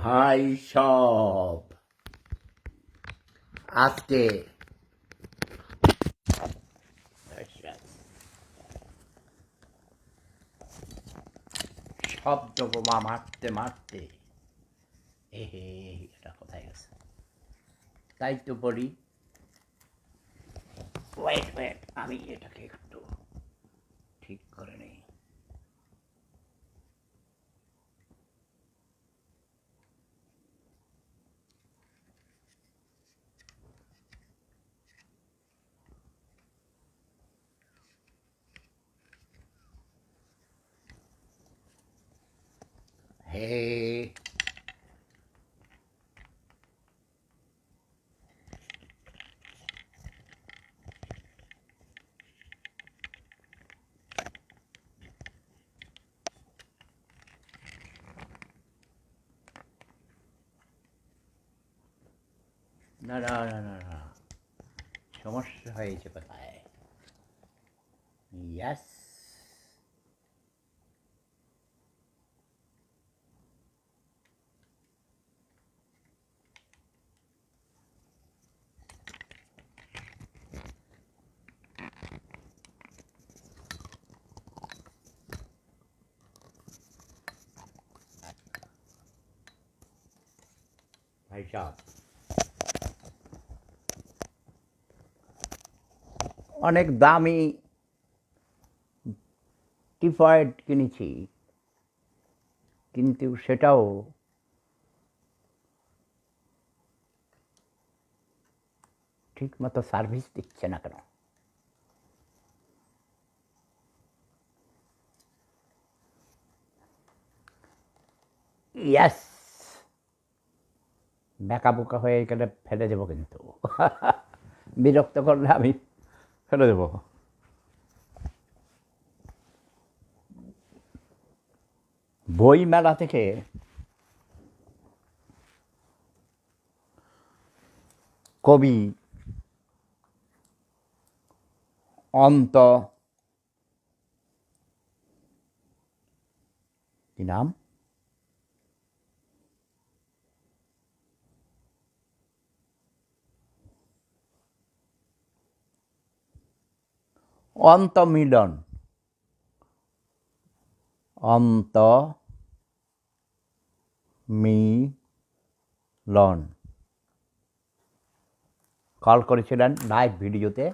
ভাই সব আজকে শব্দ বোমা মারতে মারতে এহে এটা কোথায় গেছে, তাই তো বলি ওয়েট ওয়েট আমি এটাকে একটু ঠিক করে নেই। হে না না না না না, সমস্যা হয়েছে কোথায়? ইয়াস, ভাই সাহেব অনেক দামি টিফয়েড কিনেছি, কিন্তু সেটাও ঠিক মতো সার্ভিস দিচ্ছে না কেন? ইয়াস, ব্যাকা বোকা হয়ে গেলে ফেলে দেবো কিন্তু বিরক্ত করলে আমি ফেলে দেবো। বই মেলা থেকে কবি অন্ত, কি নাম, অন্তমিলন, অন্ত মিলন কল করেছিলেন লাইভ ভিডিওতে,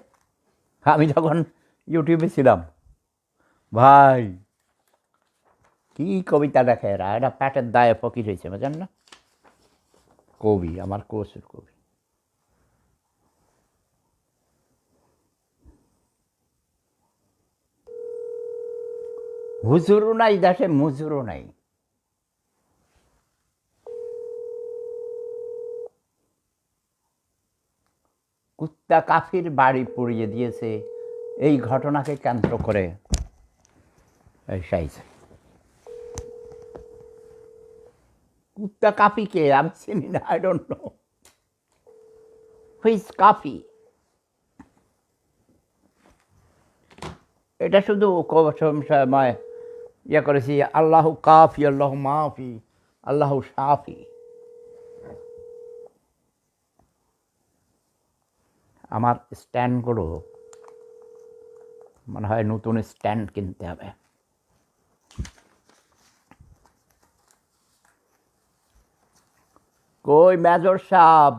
আমি যখন ইউটিউবে ছিলাম। ভাই কি কবিতা দেখে এরা, এটা প্যাটের দায়ে ফকির হয়েছে, বুঝেন না? কবি, আমার কোর্সের কবি। হুজুরও নাই দেশে, মুজুরও নাই। কুত্তা কাফির বাড়ি পুড়িয়ে দিয়েছে এই ঘটনাকে কেন্দ্র করে। এই সাইজ কুত্তা কাফিকে আমি চিনি না, আই ডোন্ট নো হুইজ কাফি। এটা শুধু সময় ইয়ে করেছি, আল্লাহ কাফি আল্লাহ মাফি আল্লাহ সাফি। আমার স্ট্যান্ডগুলো মনে হয় নতুন স্ট্যান্ড কিনতে হবে। কই মেজর সাহেব,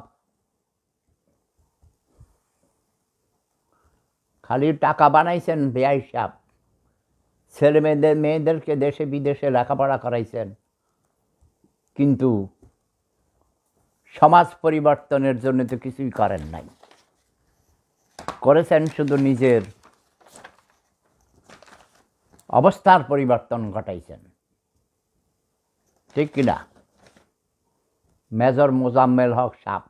খালি টাকা বানাইছেন বেআই সাহেব, ছেলে মেয়েদেরকে দেশে বিদেশে লেখাপড়া করাইছেন, কিন্তু সমাজ পরিবর্তনের জন্য তো কিছুই করেন নাই। করেছেন শুধু নিজের অবস্থার পরিবর্তন ঘটাইছেন, ঠিক কিনা? মেজর মোজাম্মেল হক সাহেব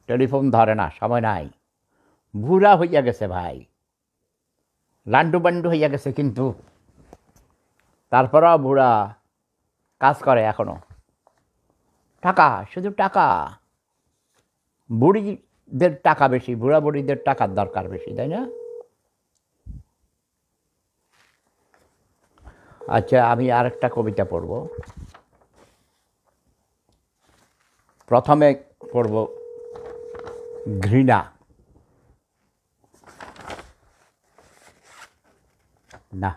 টেলিফোন ধরে না, সময় নাই, বুড়া হইয়া গেছে ভাই, লান্ডু বান্ডু হইয়া গেছে, কিন্তু তারপরেও বুড়া কাজ করে এখনো। টাকা, শুধু টাকা, বুড়িদের টাকা বেশি, বুড়া বুড়িদের টাকার দরকার বেশি, তাই না? আচ্ছা, আমি আরেকটা কবিতা পড়ব। প্রথমে পড়ব ঘৃণা। না,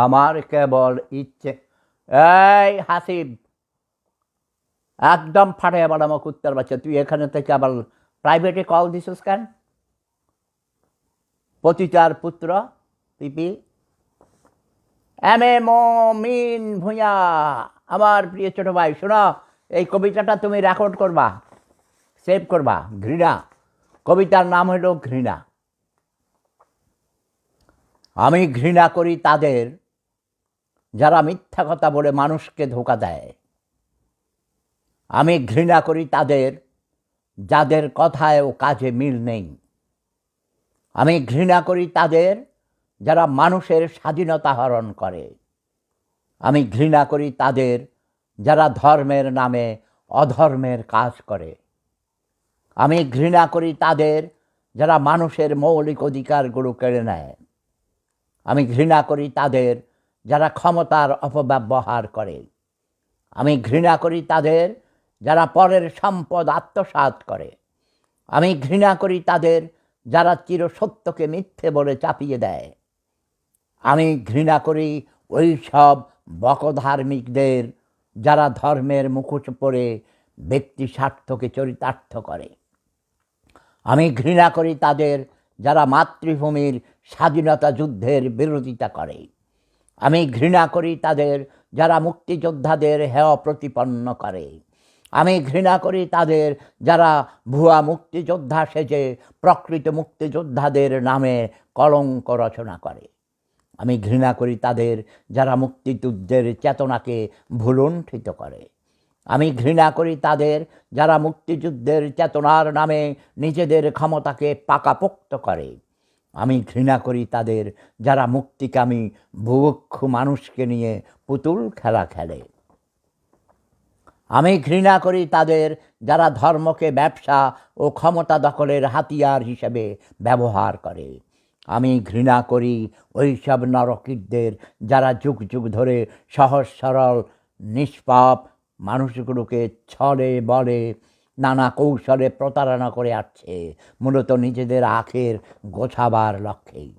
আমার কেবল ইচ্ছে, এই হাসিব, একদম ফাটে আবার আমার কুত্তার বাচ্চা, তুই এখানে থেকে আবার প্রাইভেটে কল দিছিস কেন? পতিতার পুত্র পিপি মমিন ভূঁইয়া, আমার প্রিয় ছোট ভাই, শোনো, এই কবিতাটা তুমি রেকর্ড করবা, সেভ করবা। ঘৃণা, কবিতার নাম হলো ঘৃণা। আমি ঘৃণা করি তাদের যারা মিথ্যা কথা বলে মানুষকে ধোঁকা দেয়। আমি ঘৃণা করি তাদের যাদের কথায় ও কাজে মিল নেই। আমি ঘৃণা করি তাদের যারা মানুষের স্বাধীনতা হরণ করে। আমি ঘৃণা করি তাদের যারা ধর্মের নামে অধর্মের কাজ করে। আমি ঘৃণা করি তাদের যারা মানুষের মৌলিক অধিকারগুলো কেড়ে নেয়। আমি ঘৃণা করি তাদের যারা ক্ষমতার অপব্যবহার করে। আমি ঘৃণা করি তাদের যারা পরের সম্পদ আত্মসাৎ করে। আমি ঘৃণা করি তাদের যারা চিরসত্যকে মিথ্যে বলে চাপিয়ে দেয়। আমি ঘৃণা করি ওই সব বকধার্মিকদের যারা ধর্মের মুখোশ পরে ব্যক্তি স্বার্থকে চরিতার্থ করে। আমি ঘৃণা করি তাদের যারা মাতৃভূমির স্বাধীনতা যুদ্ধের বিরোধিতা করে। আমি ঘৃণা করি তাদের যারা মুক্তিযোদ্ধাদের হেয় প্রতিপন্ন করে। আমি ঘৃণা করি তাদের যারা ভুয়া মুক্তিযোদ্ধা সেজে প্রকৃত মুক্তিযোদ্ধাদের নামে কলঙ্ক রচনা করে। আমি ঘৃণা করি তাদের যারা মুক্তিযুদ্ধের চেতনাকে ভুলুণ্ঠিত করে। আমি ঘৃণা করি তাদের যারা মুক্তিযুদ্ধের চেতনার নামে নিজেদের ক্ষমতাকে পাকাপোক্ত করে। আমি ঘৃণা করি তাদের যারা মুক্তিকামী বুভুক্ষু মানুষকে নিয়ে পুতুল খেলা খেলে। আমি ঘৃণা করি তাদের যারা ধর্মকে ব্যবসা ও ক্ষমতা দখলের হাতিয়ার হিসেবে ব্যবহার করে। আমি ঘৃণা করি ওই সব নরকিতদের যারা যুগ যুগ ধরে সহজ সরল নিষ্পাপ মানুষগুলোকে ছলে বলে নানা কৌশলে প্রতারণা করে আসছে, মূলত নিজেদের আখের গোছাবার লক্ষ্যেই।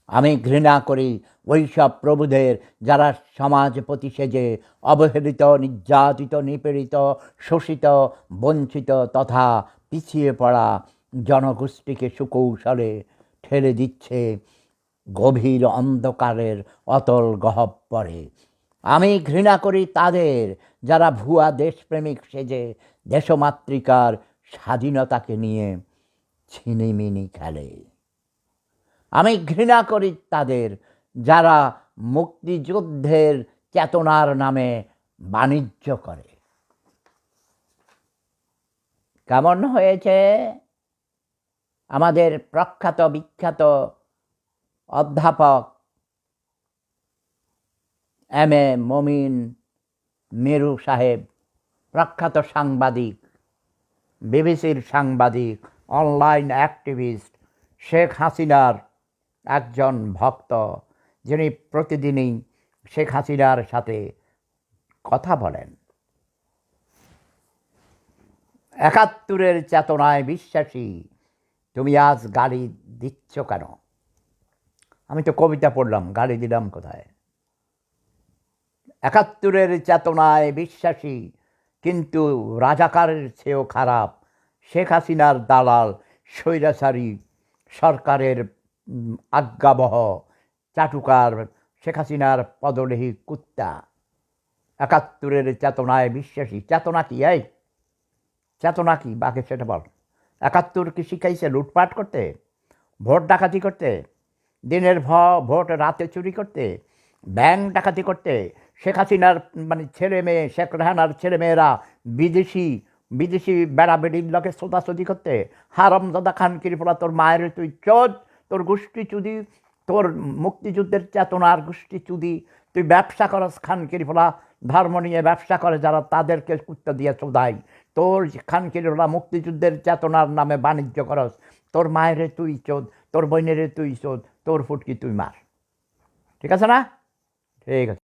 আমি ঘৃণা করি ওই সব প্রভুদের যারা সমাজপতি সেজে অবহেলিত, নির্যাতিত, নিপীড়িত, শোষিত, বঞ্চিত তথা পিছিয়ে পড়া জনগোষ্ঠীকে সুকৌশলে ঠেলে দিচ্ছে গভীর অন্ধকারের অতল গহ্বরে। আমি ঘৃণা করি তাদের যারা ভুয়া দেশপ্রেমিক সেজে দেশমাতৃকার স্বাধীনতাকে নিয়ে ছিনিমিনি খেলে। আমি ঘৃণা করি তাদের যারা মুক্তিযুদ্ধের চেতনার নামে বাণিজ্য করে। কেমন হয়েছে আমাদের প্রখ্যাত বিখ্যাত অধ্যাপক মমিন মেরু সাহেব, প্রখ্যাত সাংবাদিক, বিবিসির সাংবাদিক, অনলাইন অ্যাক্টিভিস্ট, শেখ হাসিনার একজন ভক্ত, যিনি প্রতিদিনই শেখ হাসিনার সাথে কথা বলেন। ৭১-এর চেতনায় বিশ্বাসী তুমি আজ গালি দিচ্ছ কেন? আমি তো কবিতা পড়লাম, গালি দিলাম কোথায়? ৭১-এর চেতনায় বিশ্বাসী কিন্তু রাজাকারের চেয়েও খারাপ শেখ হাসিনার দালাল স্বৈরাচারী সরকারের আজ্ঞাবহ চাটুকার শেখ হাসিনার পদলেহী কুত্তা। ৭১-এর চেতনায় বিশ্বাসী। চেতনা কি? এই চেতনা কি বাকি সেটা বল। ৭১ কি শিখাইছে লুটপাট করতে, ভোট ডাকাতি করতে, দিনের ভোট রাতে চুরি করতে, ব্যাংক ডাকাতি করতে? শেখ হাসিনার ছেলে মেয়ে, শেখ রেহানার ছেলে মেয়েরা বিদেশি বেড়াবেড়ির লোকে সোদাসুদি করতে? হারামজাদা খানকির ফলা তোর মায়ের তুই চোদ, তোর গোষ্ঠী চুদি, তোর মুক্তিযুদ্ধের চেতনার গোষ্ঠী চুদি। তুই ব্যবসা করস খানকির ফলা, ধর্ম নিয়ে ব্যবসা করে যারা, তাদেরকে কুত্তা দিয়ে চোদাই। তোর খানকিরা মুক্তিযুদ্ধের চেতনার নামে বাণিজ্য করস, তোর মায়েরে তুই চোদ, তোর বোনেরে তুই চোদ, তোর ফুটকি তুই মার, ঠিক আছে না? ঠিক আছে।